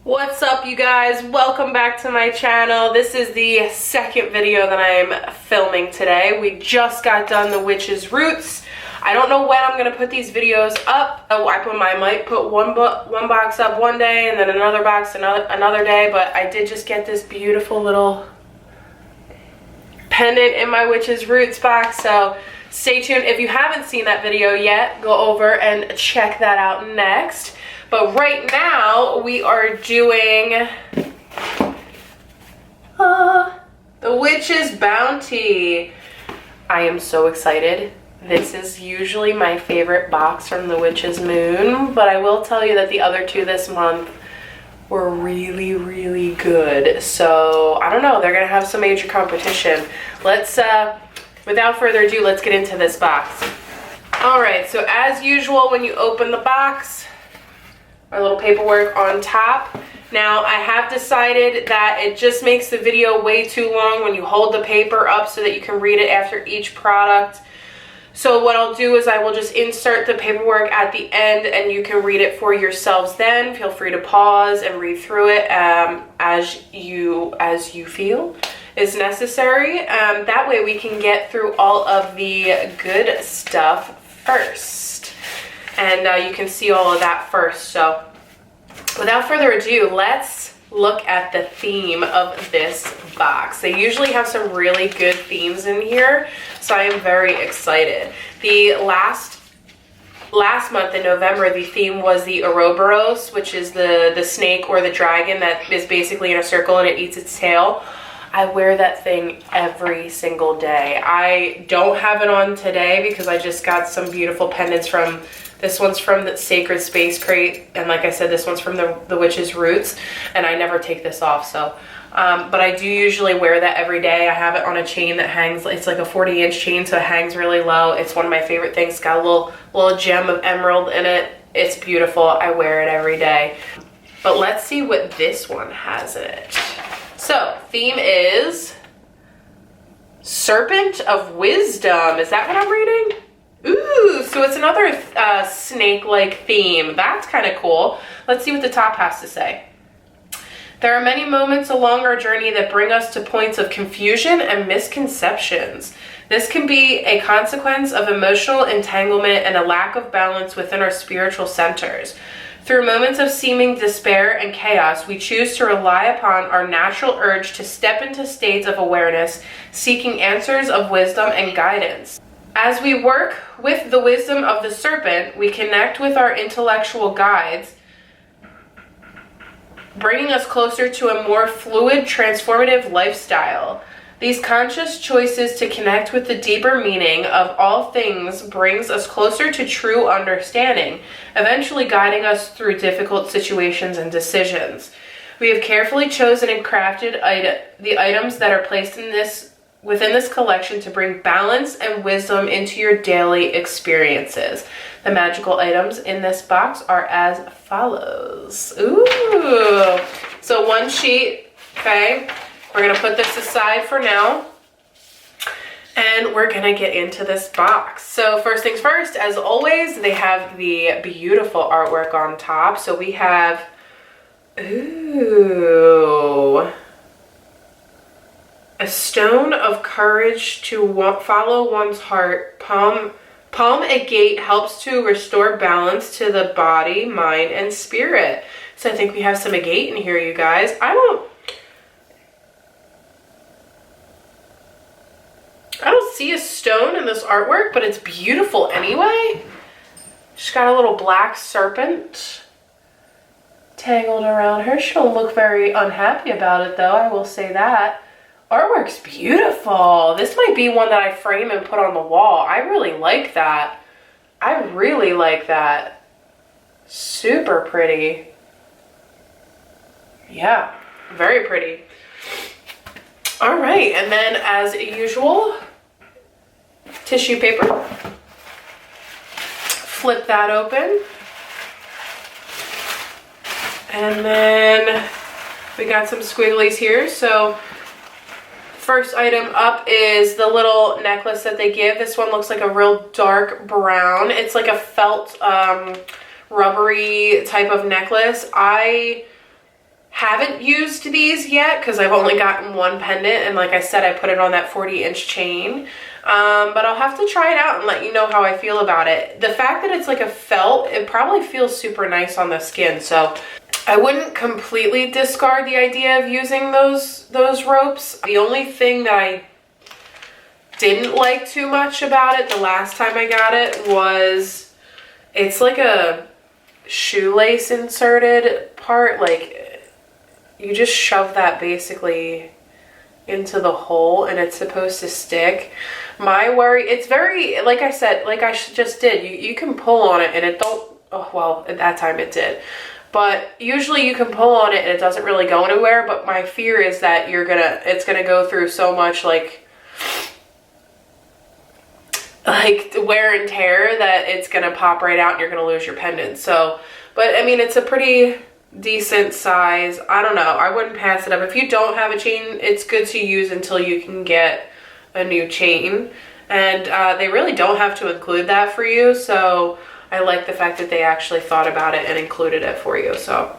What's up, you guys? Welcome back to my channel. This is the second video that I'm filming today. We just got done the witch's roots. I don't know when I'm gonna put these videos up. I might put one box up one day and then another box another day, but I did just get this beautiful little pendant in my witch's roots box, so stay tuned. If you haven't seen that video yet, go over and check that out next. But right now, we are doing the Witch's Bounty. I am so excited. This is usually my favorite box from the Witch's Moon, but I will tell you that the other two this month were really, really good. So, I don't know, they're gonna have some major competition. Let's, without further ado, let's get into this box. All right, so as usual, when you open the box, our little paperwork on top. Now, I have decided that it just makes the video way too long when you hold the paper up so that you can read it after each product. So what I'll do is I will just insert the paperwork at the end and you can read it for yourselves then. Feel free to pause and read through it as you feel is necessary. That way we can get through all of the good stuff first. And you can see all of that first. So without further ado, let's look at the theme of this box. They usually have some really good themes in here, so I am very excited. The last month in November, the theme was the Ouroboros, which is the snake or the dragon that is basically in a circle and it eats its tail. I wear that thing every single day. I don't have it on today because I just got some beautiful pendants from, this one's from the Sacred Space Crate, and like I said, this one's from the Witch's Roots, and I never take this off, so. But I do usually wear that every day. I have it on a chain that hangs, it's like a 40-inch chain, so it hangs really low. It's one of my favorite things. It's got a little gem of emerald in it. It's beautiful. I wear it every day. But let's see what this one has in it. So, theme is Serpent of Wisdom. Is that what I'm reading? Ooh, so it's another snake-like theme. That's kind of cool. Let's see what the top has to say. There are many moments along our journey that bring us to points of confusion and misconceptions. This can be a consequence of emotional entanglement and a lack of balance within our spiritual centers. Through moments of seeming despair and chaos, we choose to rely upon our natural urge to step into states of awareness, seeking answers of wisdom and guidance. As we work with the wisdom of the serpent, we connect with our intellectual guides, bringing us closer to a more fluid, transformative lifestyle. These conscious choices to connect with the deeper meaning of all things brings us closer to true understanding, eventually guiding us through difficult situations and decisions. We have carefully chosen and crafted the items that are placed within this collection to bring balance and wisdom into your daily experiences. The magical items in this box are as follows. Ooh! So one sheet, okay? We're gonna put this aside for now, and we're gonna get into this box. So first things first, as always, they have the beautiful artwork on top. So we have, ooh, a stone of courage to follow one's heart. Palm agate helps to restore balance to the body, mind, and spirit. So I think we have some agate in here, you guys. I don't see a stone in this artwork, but it's beautiful anyway. She's got a little black serpent tangled around her. She don't look very unhappy about it, though, I will say that. Artwork's beautiful. This might be one that I frame and put on the wall. I really like that. I really like that. Super pretty. Yeah, very pretty. All right, and then as usual, tissue paper. Flip that open. And then we got some squigglies here. So first item up is the little necklace that they give. This one looks like a real dark brown. It's like a felt rubbery type of necklace. I Haven't used these yet because I've only gotten one pendant, and like I said, I put it on that 40-inch chain. But I'll have to try it out and let you know how I feel about it. The fact that it's like a felt, it probably feels super nice on the skin, so I wouldn't completely discard the idea of using those ropes. The only thing that I didn't like too much about it the last time I got it was it's like a shoelace inserted part. Like, you just shove that basically into the hole and it's supposed to stick. My worry, it's very, like I said, like I just did, you can pull on it and it don't, oh, well, at that time it did. But usually you can pull on it and it doesn't really go anywhere, but my fear is that it's gonna go through so much like wear and tear that it's gonna pop right out and you're gonna lose your pendant. So, but I mean, it's a pretty decent size. I don't know, I wouldn't pass it up. If you don't have a chain, it's good to use until you can get a new chain, and they really don't have to include that for you, so I like the fact that they actually thought about it and included it for you. So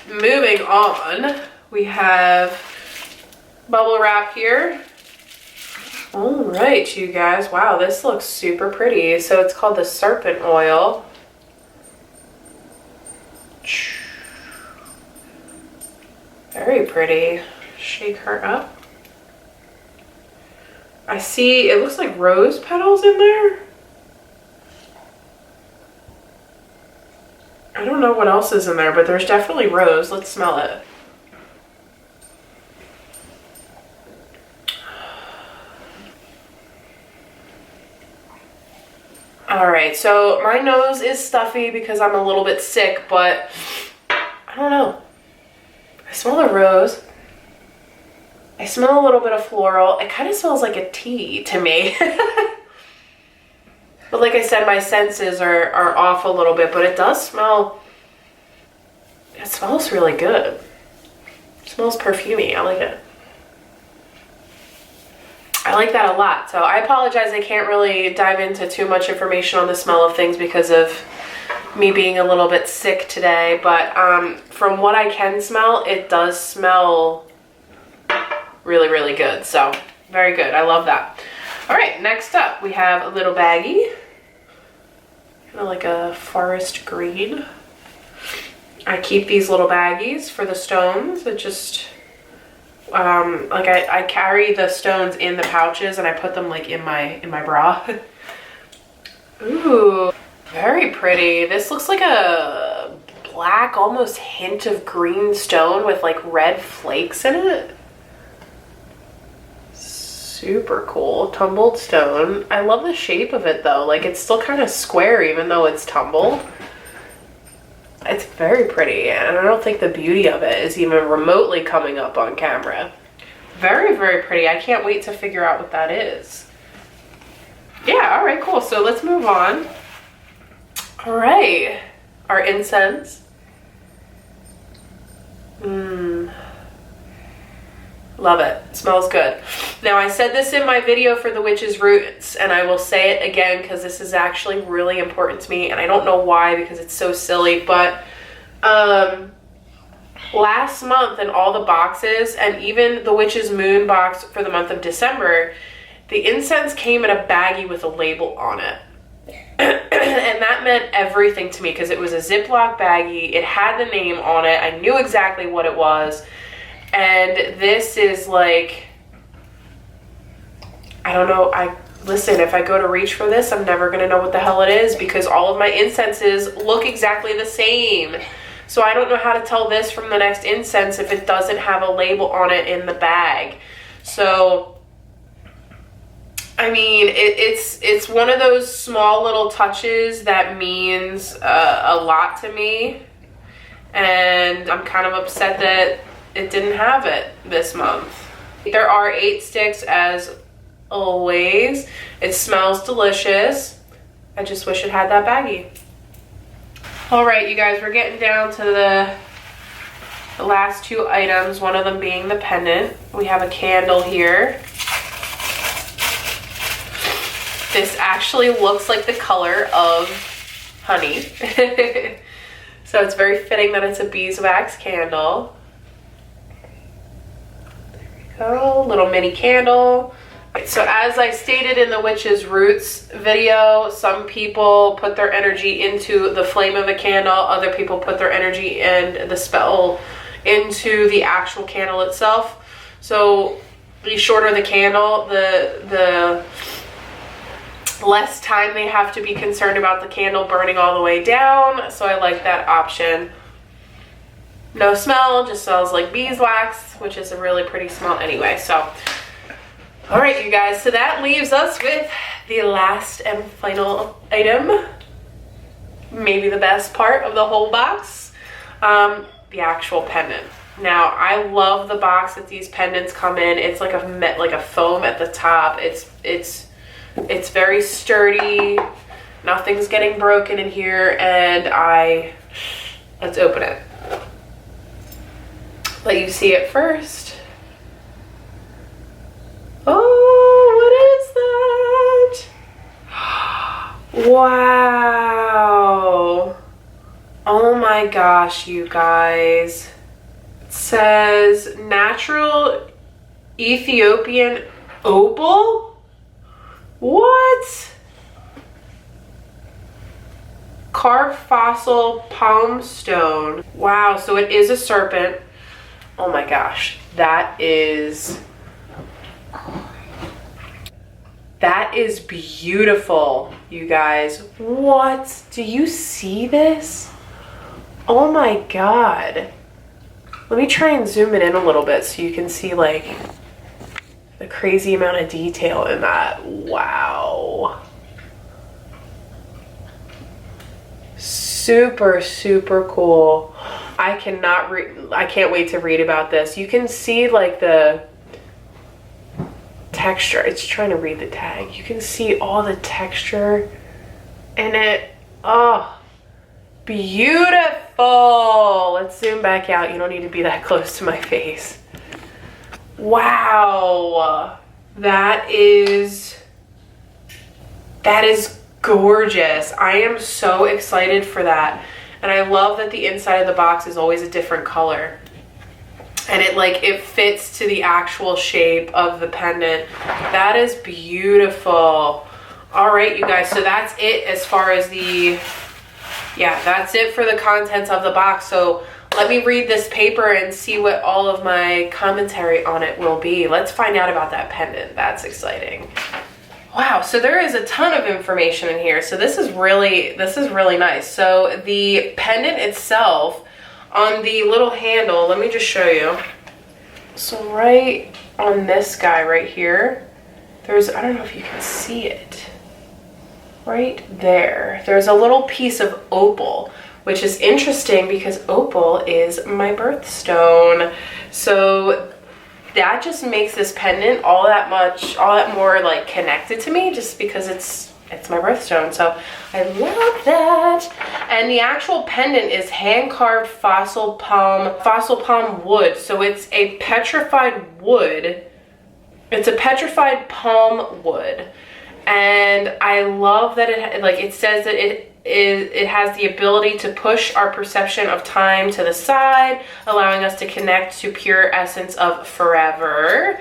moving on, we have bubble wrap here. All right, you guys, wow, this looks super pretty. So it's called the Serpent Oil. Very pretty. Shake her up. I see, it looks like rose petals in there. I don't know what else is in there, but there's definitely rose. Let's smell it. All right, so my nose is stuffy because I'm a little bit sick, but I don't know. I smell the rose. I smell a little bit of floral. It kind of smells like a tea to me. But like I said, my senses are off a little bit, but it does smell, it smells really good. It smells perfumey. I like it. I like that a lot. So I apologize, I can't really dive into too much information on the smell of things because of me being a little bit sick today, but from what I can smell, it does smell really, really good. So very good. I love that. All right, next up we have a little baggie, kind of like a forest green. I keep these little baggies for the stones. It just like I carry the stones in the pouches and I put them like in my bra. Ooh, very pretty. This looks like a black, almost hint of green stone with like red flakes in it. Super cool. Tumbled stone. I love the shape of it though. Like, it's still kind of square even though it's tumbled. It's very pretty, and I don't think the beauty of it is even remotely coming up on camera. Very, very pretty. I can't wait to figure out what that is. Yeah, all right, cool. So let's move on. All right, our incense. Love it. It smells good. Now, I said this in my video for the witch's roots, and I will say it again because this is actually really important to me, and I don't know why because it's so silly, but last month in all the boxes, and even the witch's moon box for the month of December, the incense came in a baggie with a label on it. And that meant everything to me because it was a Ziploc baggie. It had the name on it. I knew exactly what it was. And this is like, I don't know, listen, if I go to reach for this, I'm never gonna know what the hell it is because all of my incenses look exactly the same. So I don't know how to tell this from the next incense if it doesn't have a label on it in the bag. So, I mean, it's one of those small little touches that means a lot to me. And I'm kind of upset that it didn't have it this month. There are 8 sticks as always. It smells delicious. I just wish it had that baggie. All right, you guys, we're getting down to the last 2 items, one of them being the pendant. We have a candle here. This actually looks like the color of honey. So it's very fitting that it's a beeswax candle. There we go, little mini candle. So as I stated in the Witch's Roots video, some people put their energy into the flame of a candle, other people put their energy and the spell into the actual candle itself. So the shorter the candle, the less time they have to be concerned about the candle burning all the way down. So I like that option. No smell, just smells like beeswax, which is a really pretty smell anyway. So all right, you guys, so that leaves us with the last and final item, maybe the best part of the whole box, the actual pendant. Now, I love the box that these pendants come in. It's like a foam at the top. It's very sturdy. Nothing's getting broken in here, and let's open it. Let you see it first. Oh, what is that? Wow. Oh my gosh, you guys. It says natural Ethiopian opal? What? Carved fossil palm stone. Wow, so it is a serpent. Oh my gosh, that is beautiful, you guys. What? Do you see this? Oh my God. Let me try and zoom it in a little bit so you can see like the crazy amount of detail in that. Wow. Super, super cool. I can't wait to read about this. You can see like the texture. It's trying to read the tag. You can see all the texture in it. Oh, beautiful. Let's zoom back out. You don't need to be that close to my face. Wow. That is gorgeous. I am so excited for that. And I love that the inside of the box is always a different color. And it fits to the actual shape of the pendant. That is beautiful. All right, you guys, so that's it as far as that's it for the contents of the box. So let me read this paper and see what all of my commentary on it will be. Let's find out about that pendant. That's exciting. Wow, so there is a ton of information in here. So this is really nice. So the pendant itself, on the little handle, let me just show you. So right on this guy right here, I don't know if you can see it. Right there, there's a little piece of opal, which is interesting because opal is my birthstone. So that just makes this pendant all that more like connected to me, just because it's my birthstone. So I love that. And the actual pendant is hand-carved fossil palm wood. So it's a petrified wood. It's a petrified palm wood. And I love that it says that it has the ability to push our perception of time to the side, allowing us to connect to pure essence of forever.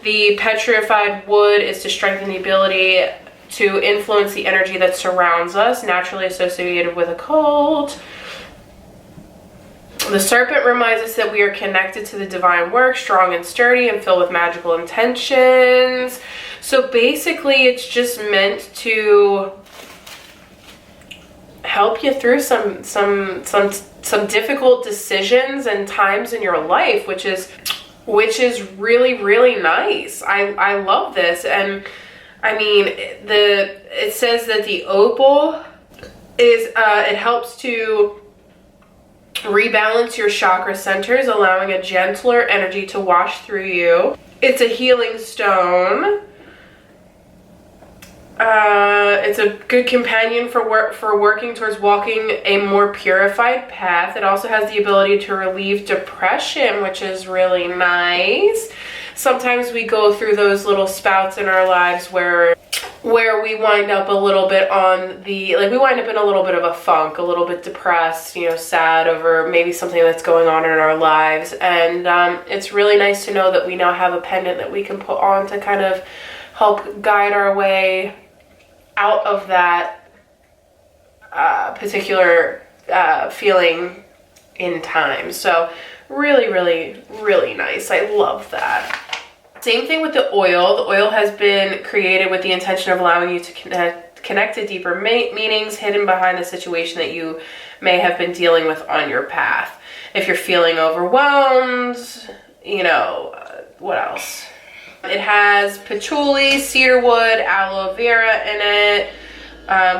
The petrified wood is to strengthen the ability to influence the energy that surrounds us, naturally associated with occult. The serpent reminds us that we are connected to the divine work, strong and sturdy and filled with magical intentions. So basically it's just meant to help you through some difficult decisions and times in your life, which is really, really nice. I love this. And I mean, it says that the opal is it helps to rebalance your chakra centers, allowing a gentler energy to wash through you. It's a healing stone. It's a good companion for working towards walking a more purified path. It also has the ability to relieve depression, which is really nice. Sometimes we go through those little spouts in our lives where where we wind up a little bit on the, like, we wind up in a little bit of a funk, a little bit depressed, you know, sad over maybe something that's going on in our lives. And it's really nice to know that we now have a pendant that we can put on to kind of help guide our way out of that particular feeling in time. So really, really, really nice. I love that. Same thing with the oil. The oil has been created with the intention of allowing you to connect to deeper meanings hidden behind the situation that you may have been dealing with on your path. If you're feeling overwhelmed, you know, what else? It has patchouli, cedarwood, aloe vera in it,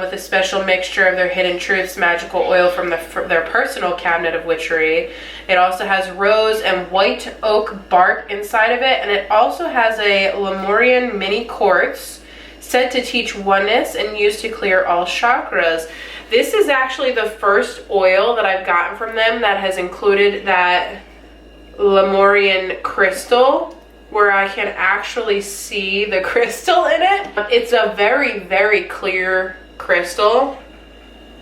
with a special mixture of their hidden truths magical oil from their personal cabinet of witchery. It also has rose and white oak bark inside of it, and it also has a Lemurian mini quartz said to teach oneness and used to clear all chakras. This is actually the first oil that I've gotten from them that has included that Lemurian crystal, where I can actually see the crystal in it. It's a very, very clear crystal,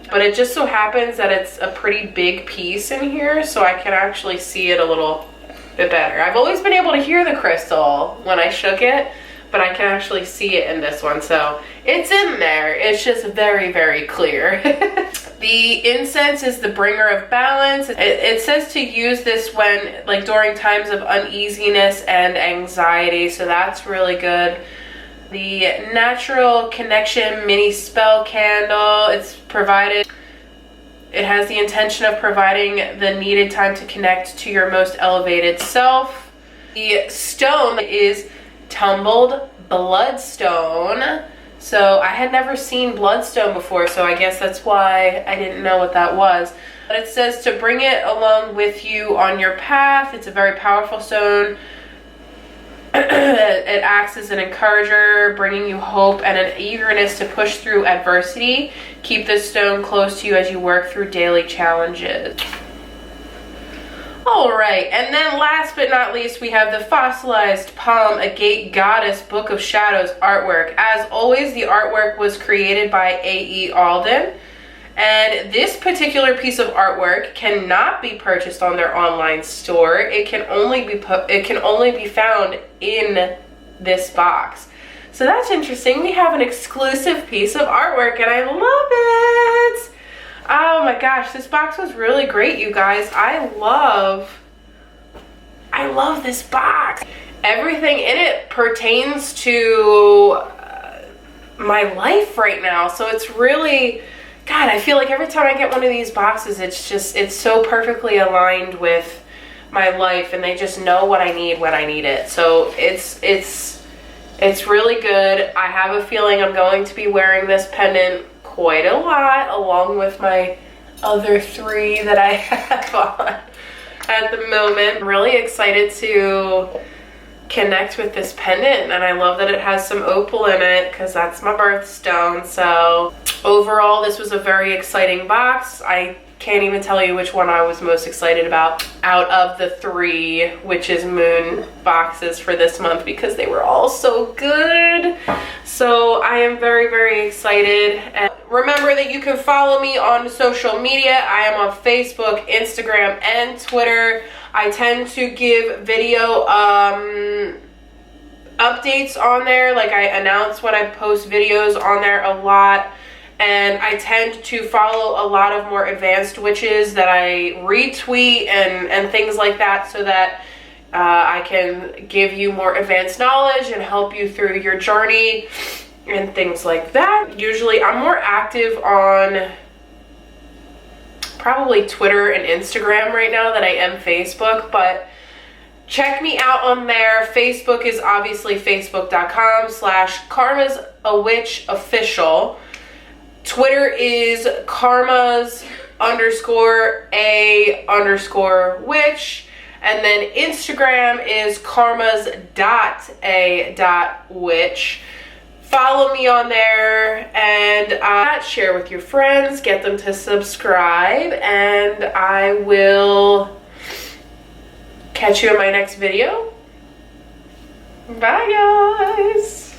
but it just so happens that it's a pretty big piece in here, so I can actually see it a little bit better. I've always been able to hear the crystal when I shook it, but I can actually see it in this one, so it's in there. It's just very, very clear. The incense is the bringer of balance. It says to use this when, like, during times of uneasiness and anxiety, so that's really good. The Natural Connection mini spell candle, it has the intention of providing the needed time to connect to your most elevated self. The stone is tumbled bloodstone. So I had never seen bloodstone before, so I guess that's why I didn't know what that was. But it says to bring it along with you on your path. It's a very powerful stone. It acts as an encourager, bringing you hope and an eagerness to push through adversity. Keep this stone close to you as you work through daily challenges. All right, and then last but not least, we have the Fossilized Palm Agate Goddess Book of Shadows artwork. As always, the artwork was created by A.E. Alden, and this particular piece of artwork cannot be purchased on their online store. It can only be found in this box. So that's interesting. We have an exclusive piece of artwork, and I love it. Oh my gosh, this box was really great, you guys. I love this box. Everything in it pertains to my life right now. So it's really, God, I feel like every time I get one of these boxes, it's so perfectly aligned with my life, and they just know what I need when I need it. So it's really good. I have a feeling I'm going to be wearing this pendant quite a lot, along with my other 3 that I have on at the moment. I'm really excited to connect with this pendant, and I love that it has some opal in it because that's my birthstone. So overall, this was a very exciting box. I can't even tell you which one I was most excited about out of the 3 Witch's Moon boxes for this month, because they were all so good. So I am very, very excited. And remember that you can follow me on social media. I am on Facebook, Instagram, and Twitter. I tend to give video updates on there. Like, I announce when I post videos on there a lot. And I tend to follow a lot of more advanced witches that I retweet and things like that, so that I can give you more advanced knowledge and help you through your journey and things like that. Usually I'm more active on probably Twitter and Instagram right now than I am Facebook, but check me out on there. Facebook is obviously facebook.com/karmasawitchofficial. Twitter is karmas_a_witch. And then Instagram is karmas.a.witch. Follow me on there and share with your friends. Get them to subscribe. And I will catch you in my next video. Bye, guys.